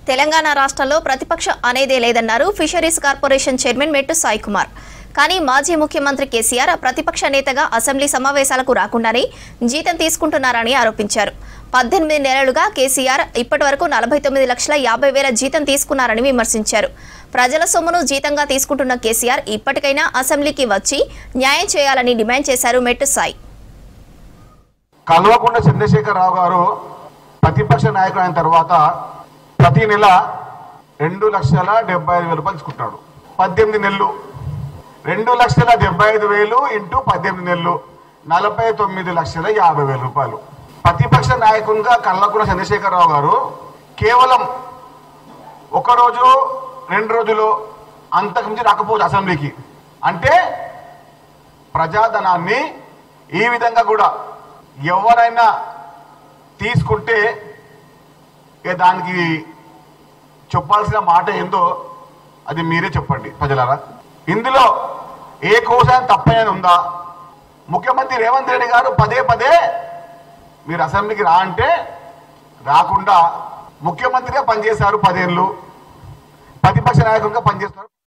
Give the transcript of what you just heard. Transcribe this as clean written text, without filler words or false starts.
తెలంగాణ రాష్ట్రంలో ప్రతిపక్ష అనేదే లేదన్నారు ఫిషరీస్ కార్పొరేషన్ చైర్మన్ మెట్టు సాయి కుమార్. కానీ మాజీ ముఖ్యమంత్రి కేసీఆర్ ప్రతిపక్ష నేతగా అసెంబ్లీ సమావేశాలకు రాకుండానే జీతం తీసుకుంటున్నారని ఆరోపించారు. 18 నెలలుగా కేసీఆర్ ఇప్పటివరకు 49,50,000 జీతం తీసుకున్నారని విమర్శించారు. ప్రజల సొమ్మును జీతంగా తీసుకుంటున్న కేసీఆర్ ఇప్పటికైనా అసెంబ్లీకి వచ్చి న్యాయం చేయాలని డిమాండ్ చేశారు మెట్టు సాయి. కల్వకుంట్ల చంద్రశేఖరరావు గారు ప్రతిపక్ష నాయకుడు అయిన తర్వాత ప్రతి నెల 2,75,000 రూపాయలు తీసుకుంటాడు. 18 నెలలు 2,75,000 ఇంటూ 18 నెలలు 49,50,000 రూపాయలు. ప్రతిపక్ష నాయకునిగా కల్వకుంట్ల చంద్రశేఖరరావు గారు కేవలం ఒక రోజు 2 రోజులు అంతకుమించి రాకపోవచ్చు అసెంబ్లీకి. అంటే ప్రజాధనాన్ని ఈ విధంగా కూడా ఎవరైనా తీసుకుంటే దానికి చెప్పాల్సిన మాట ఏందో అది మీరే చెప్పండి ప్రజలారా. ఇందులో ఏ కోశాన తప్పైన ఉందా? ముఖ్యమంత్రి రేవంత్ రెడ్డి గారు పదే పదే మీరు అసెంబ్లీకి రా అంటే రాకుండా ముఖ్యమంత్రిగా పనిచేశారు 10 ఏళ్ళు, ప్రతిపక్ష నాయకుడిగా పనిచేస్తున్నారు.